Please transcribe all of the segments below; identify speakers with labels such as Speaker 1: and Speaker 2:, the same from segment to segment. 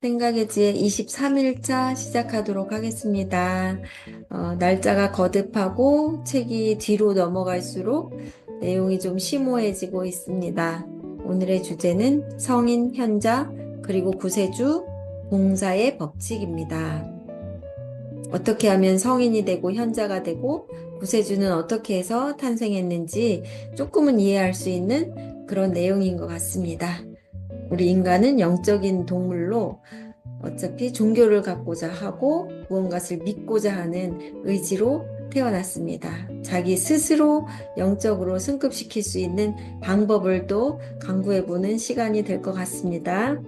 Speaker 1: 생각의 지혜 23일차 시작하도록 하겠습니다. 날짜가 거듭하고 책이 뒤로 넘어갈수록 내용이 좀 심오해지고 있습니다. 오늘의 주제는 성인, 현자, 그리고 구세주, 봉사의 법칙입니다. 어떻게 하면 성인이 되고 현자가 되고 구세주는 어떻게 해서 탄생했는지 조금은 이해할 수 있는 그런 내용인 것 같습니다. 우리 인간은 영적인 동물로 어차피 종교를 갖고자 하고 무언가를 믿고자 하는 의지로 태어났습니다. 자기 스스로 영적으로 승급시킬 수 있는 방법을 또 강구해보는 시간이 될 것 같습니다.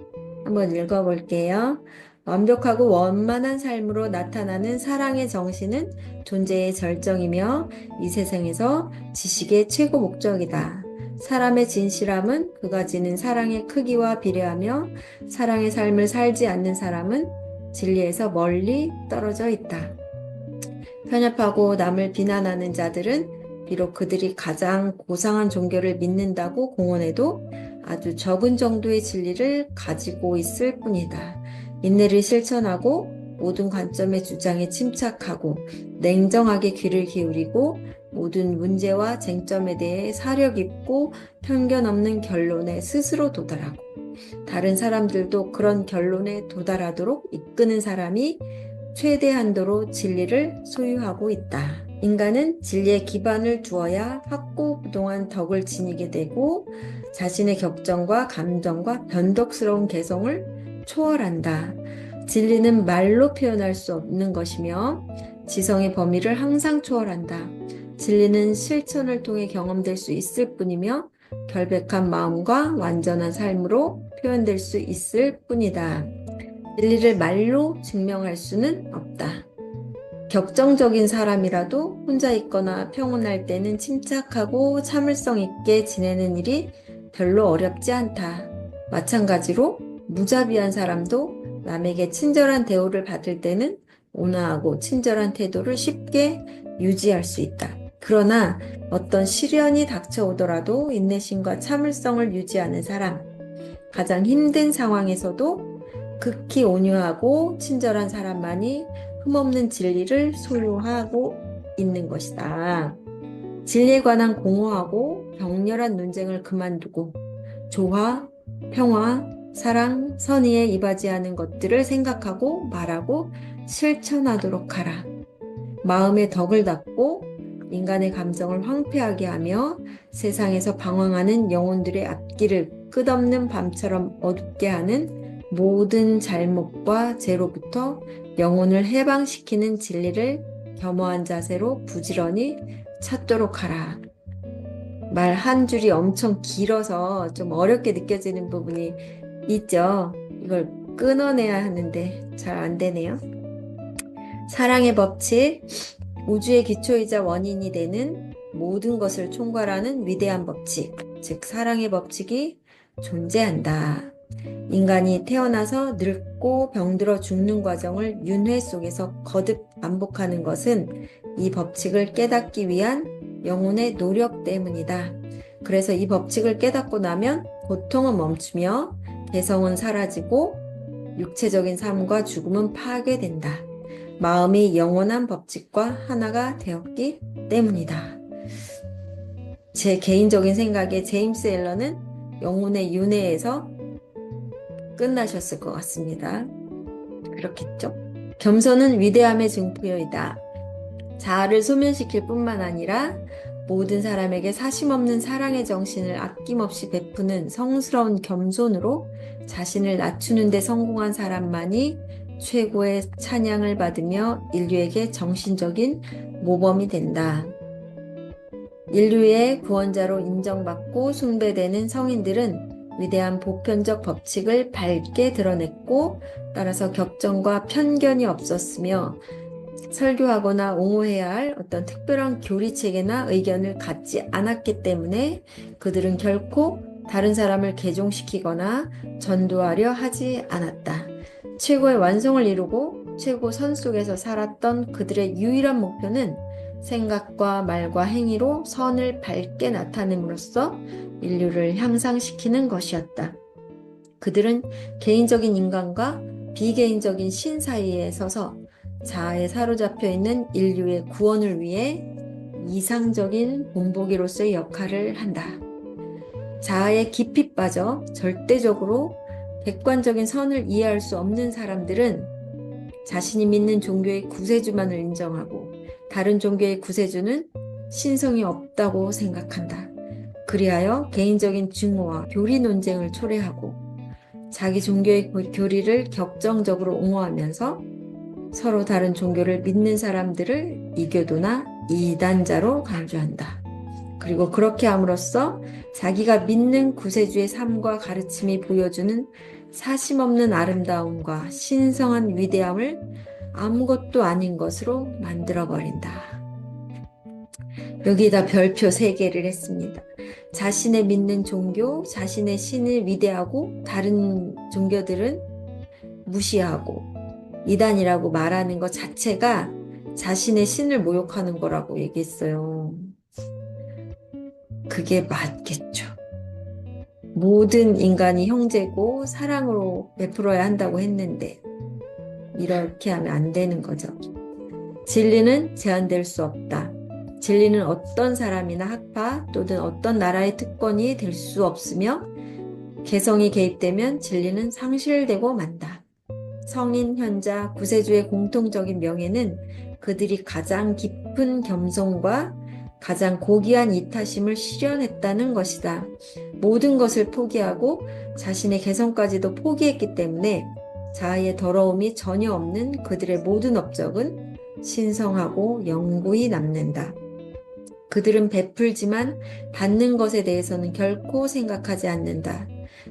Speaker 1: 한번 읽어볼게요. 완벽하고 원만한 삶으로 나타나는 사랑의 정신은 존재의 절정이며 이 세상에서 지식의 최고 목적이다. 사람의 진실함은 그가 지닌 사랑의 크기와 비례하며 사랑의 삶을 살지 않는 사람은 진리에서 멀리 떨어져 있다. 편협하고 남을 비난하는 자들은 비록 그들이 가장 고상한 종교를 믿는다고 공언해도 아주 적은 정도의 진리를 가지고 있을 뿐이다. 인내를 실천하고 모든 관점의 주장에 침착하고 냉정하게 귀를 기울이고 모든 문제와 쟁점에 대해 사려 깊고 편견 없는 결론에 스스로 도달하고 다른 사람들도 그런 결론에 도달하도록 이끄는 사람이 최대한도로 진리를 소유하고 있다. 인간은 진리에 기반을 두어야 확고부동한 덕을 지니게 되고 자신의 격정과 감정과 변덕스러운 개성을 초월한다. 진리는 말로 표현할 수 없는 것이며 지성의 범위를 항상 초월한다. 진리는 실천을 통해 경험될 수 있을 뿐이며 결백한 마음과 완전한 삶으로 표현될 수 있을 뿐이다. 진리를 말로 증명할 수는 없다. 격정적인 사람이라도 혼자 있거나 평온할 때는 침착하고 참을성 있게 지내는 일이 별로 어렵지 않다. 마찬가지로 무자비한 사람도 남에게 친절한 대우를 받을 때는 온화하고 친절한 태도를 쉽게 유지할 수 있다. 그러나 어떤 시련이 닥쳐오더라도 인내심과 참을성을 유지하는 사람, 가장 힘든 상황에서도 극히 온유하고 친절한 사람만이 흠없는 진리를 소유하고 있는 것이다. 진리에 관한 공허하고 격렬한 논쟁을 그만두고 조화, 평화, 사랑, 선의에 이바지하는 것들을 생각하고 말하고 실천하도록 하라. 마음의 덕을 닦고 인간의 감정을 황폐하게 하며 세상에서 방황하는 영혼들의 앞길을 끝없는 밤처럼 어둡게 하는 모든 잘못과 죄로부터 영혼을 해방시키는 진리를 겸허한 자세로 부지런히 찾도록 하라. 말 한 줄이 엄청 길어서 좀 어렵게 느껴지는 부분이 있죠. 이걸 끊어내야 하는데 잘 안 되네요. 사랑의 법칙, 우주의 기초이자 원인이 되는 모든 것을 총괄하는 위대한 법칙, 즉 사랑의 법칙이 존재한다. 인간이 태어나서 늙고 병들어 죽는 과정을 윤회 속에서 거듭 반복하는 것은 이 법칙을 깨닫기 위한 영혼의 노력 때문이다. 그래서 이 법칙을 깨닫고 나면 고통은 멈추며 개성은 사라지고 육체적인 삶과 죽음은 파괴된다. 마음이 영원한 법칙과 하나가 되었기 때문이다. 제 개인적인 생각에 제임스 앨런은 영혼의 윤회에서 끝나셨을 것 같습니다. 그렇겠죠? 겸손은 위대함의 증표이다. 자아를 소멸시킬 뿐만 아니라 모든 사람에게 사심없는 사랑의 정신을 아낌없이 베푸는 성스러운 겸손으로 자신을 낮추는 데 성공한 사람만이 최고의 찬양을 받으며 인류에게 정신적인 모범이 된다. 인류의 구원자로 인정받고 숭배되는 성인들은 위대한 보편적 법칙을 밝게 드러냈고 따라서 격정과 편견이 없었으며 설교하거나 옹호해야 할 어떤 특별한 교리체계나 의견을 갖지 않았기 때문에 그들은 결코 다른 사람을 개종시키거나 전도하려 하지 않았다. 최고의 완성을 이루고 최고 선 속에서 살았던 그들의 유일한 목표는 생각과 말과 행위로 선을 밝게 나타냄으로써 인류를 향상시키는 것이었다. 그들은 개인적인 인간과 비개인적인 신 사이에 서서 자아에 사로잡혀 있는 인류의 구원을 위해 이상적인 본보기로서의 역할을 한다. 자아에 깊이 빠져 절대적으로 객관적인 선을 이해할 수 없는 사람들은 자신이 믿는 종교의 구세주만을 인정하고 다른 종교의 구세주는 신성이 없다고 생각한다. 그리하여 개인적인 증오와 교리 논쟁을 초래하고 자기 종교의 교리를 격정적으로 옹호하면서 서로 다른 종교를 믿는 사람들을 이교도나 이단자로 간주한다. 그리고 그렇게 함으로써 자기가 믿는 구세주의 삶과 가르침이 보여주는 사심없는 아름다움과 신성한 위대함을 아무것도 아닌 것으로 만들어버린다. 여기에다 별표 3개를 했습니다. 자신의 믿는 종교, 자신의 신을 위대하고 다른 종교들은 무시하고 이단이라고 말하는 것 자체가 자신의 신을 모욕하는 거라고 얘기했어요. 그게 맞겠죠. 모든 인간이 형제고 사랑으로 베풀어야 한다고 했는데 이렇게 하면 안 되는 거죠. 진리는 제한될 수 없다. 진리는 어떤 사람이나 학파 또는 어떤 나라의 특권이 될 수 없으며 개성이 개입되면 진리는 상실되고 만다. 성인, 현자, 구세주의 공통적인 명예는 그들이 가장 깊은 겸손과 가장 고귀한 이타심을 실현했다는 것이다. 모든 것을 포기하고 자신의 개성까지도 포기했기 때문에 자아의 더러움이 전혀 없는 그들의 모든 업적은 신성하고 영구히 남는다. 그들은 베풀지만 받는 것에 대해서는 결코 생각하지 않는다.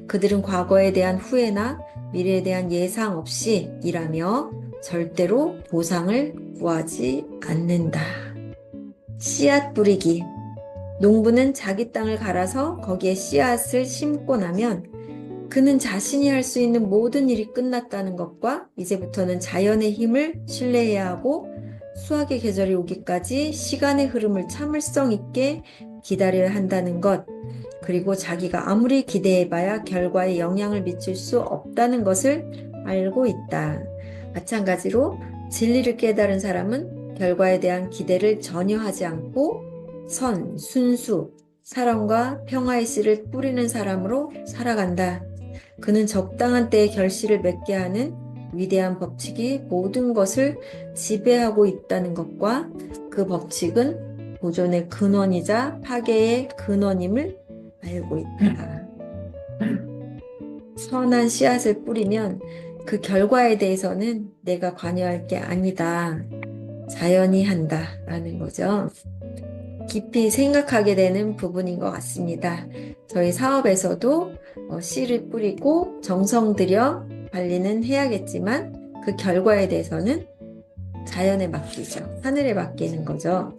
Speaker 1: 그들은 과거에 대한 후회나 미래에 대한 예상 없이 일하며 절대로 보상을 구하지 않는다. 씨앗 뿌리기. 농부는 자기 땅을 갈아서 거기에 씨앗을 심고 나면 그는 자신이 할 수 있는 모든 일이 끝났다는 것과 이제부터는 자연의 힘을 신뢰해야 하고 수확의 계절이 오기까지 시간의 흐름을 참을성 있게 기다려야 한다는 것, 그리고 자기가 아무리 기대해봐야 결과에 영향을 미칠 수 없다는 것을 알고 있다. 마찬가지로 진리를 깨달은 사람은 결과에 대한 기대를 전혀 하지 않고 선, 순수, 사랑과 평화의 씨를 뿌리는 사람으로 살아간다. 그는 적당한 때에 결실을 맺게 하는 위대한 법칙이 모든 것을 지배하고 있다는 것과 그 법칙은 보존의 근원이자 파괴의 근원임을 알고 있다. 선한 씨앗을 뿌리면 그 결과에 대해서는 내가 관여할 게 아니다. 자연이 한다라는 거죠. 깊이 생각하게 되는 부분인 것 같습니다. 저희 사업에서도 씨를 뿌리고 정성 들여 관리는 해야겠지만 그 결과에 대해서는 자연에 맡기죠. 하늘에 맡기는 거죠.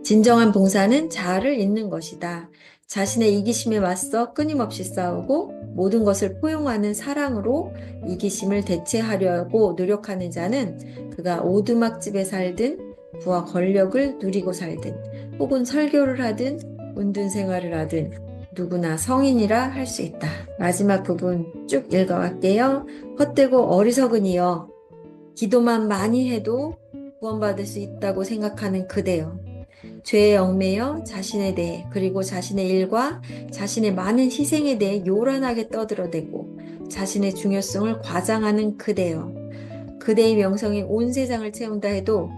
Speaker 1: 진정한 봉사는 자아를 잇는 것이다. 자신의 이기심에 맞서 끊임없이 싸우고 모든 것을 포용하는 사랑으로 이기심을 대체하려고 노력하는 자는 그가 오두막집에 살든 부와 권력을 누리고 살든 혹은 설교를 하든 운둔 생활을 하든 누구나 성인이라 할 수 있다. 마지막 부분 쭉 읽어갈게요. 헛되고 어리석은 이여, 기도만 많이 해도 구원받을 수 있다고 생각하는 그대여. 죄에 얽매여 자신에 대해 그리고 자신의 일과 자신의 많은 희생에 대해 요란하게 떠들어대고 자신의 중요성을 과장하는 그대여. 그대의 명성이 온 세상을 채운다 해도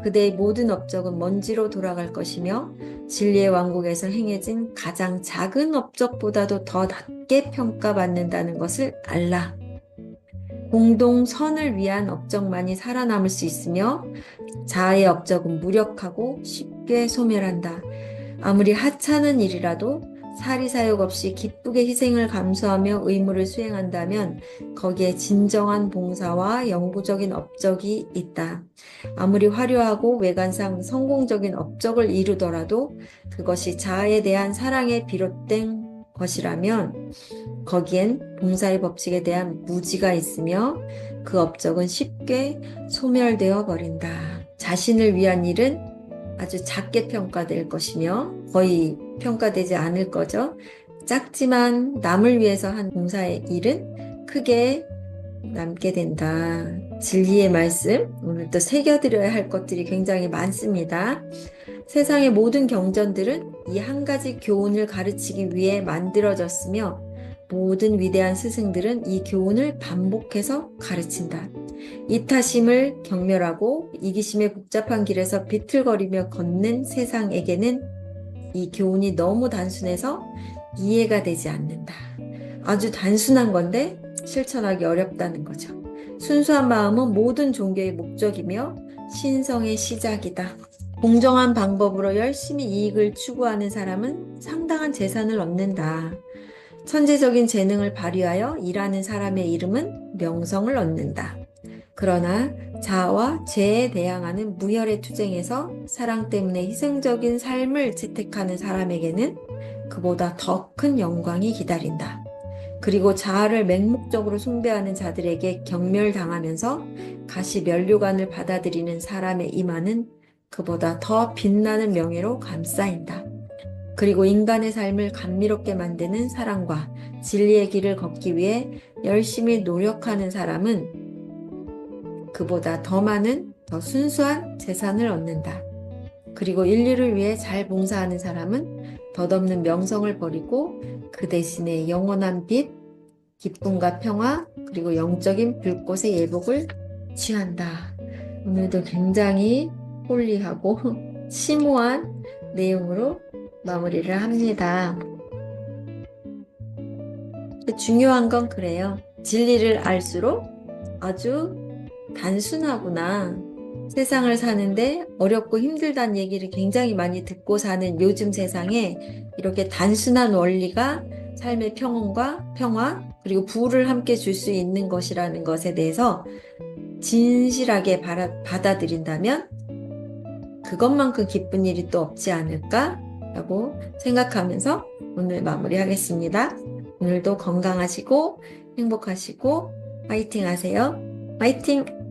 Speaker 1: 그대의 모든 업적은 먼지로 돌아갈 것이며 진리의 왕국에서 행해진 가장 작은 업적보다도 더 낮게 평가받는다는 것을 알라. 공동 선을 위한 업적만이 살아남을 수 있으며 자아의 업적은 무력하고 쉽게 소멸한다. 아무리 하찮은 일이라도 사리사욕 없이 기쁘게 희생을 감수하며 의무를 수행한다면 거기에 진정한 봉사와 영구적인 업적이 있다. 아무리 화려하고 외관상 성공적인 업적을 이루더라도 그것이 자아에 대한 사랑에 비롯된 것이라면 거기엔 봉사의 법칙에 대한 무지가 있으며 그 업적은 쉽게 소멸되어 버린다. 자신을 위한 일은 아주 작게 평가될 것이며 거의 평가되지 않을 거죠. 작지만 남을 위해서 한 봉사의 일은 크게 남게 된다. 진리의 말씀, 오늘 또 새겨드려야 할 것들이 굉장히 많습니다. 세상의 모든 경전들은 이 한 가지 교훈을 가르치기 위해 만들어졌으며 모든 위대한 스승들은 이 교훈을 반복해서 가르친다. 이타심을 경멸하고 이기심의 복잡한 길에서 비틀거리며 걷는 세상에게는 이 교훈이 너무 단순해서 이해가 되지 않는다. 아주 단순한 건데 실천하기 어렵다는 거죠. 순수한 마음은 모든 종교의 목적이며 신성의 시작이다. 공정한 방법으로 열심히 이익을 추구하는 사람은 상당한 재산을 얻는다. 천재적인 재능을 발휘하여 일하는 사람의 이름은 명성을 얻는다. 그러나 자아와 죄에 대항하는 무혈의 투쟁에서 사랑 때문에 희생적인 삶을 채택하는 사람에게는 그보다 더 큰 영광이 기다린다. 그리고 자아를 맹목적으로 숭배하는 자들에게 경멸당하면서 가시 면류관을 받아들이는 사람의 이마는 그보다 더 빛나는 명예로 감싸인다. 그리고 인간의 삶을 감미롭게 만드는 사랑과 진리의 길을 걷기 위해 열심히 노력하는 사람은 그보다 더 많은, 더 순수한 재산을 얻는다. 그리고 인류를 위해 잘 봉사하는 사람은 덧없는 명성을 버리고 그 대신에 영원한 빛, 기쁨과 평화, 그리고 영적인 불꽃의 예복을 취한다. 오늘도 굉장히 홀리하고 심오한 내용으로 마무리를 합니다. 중요한 건 그래요. 진리를 알수록 아주 단순하구나. 세상을 사는데 어렵고 힘들다는 얘기를 굉장히 많이 듣고 사는 요즘 세상에 이렇게 단순한 원리가 삶의 평온과 평화, 그리고 부를 함께 줄 수 있는 것이라는 것에 대해서 진실하게 받아들인다면 그것만큼 기쁜 일이 또 없지 않을까라고 생각하면서 오늘 마무리하겠습니다. 오늘도 건강하시고 행복하시고 화이팅 하세요. 화이팅!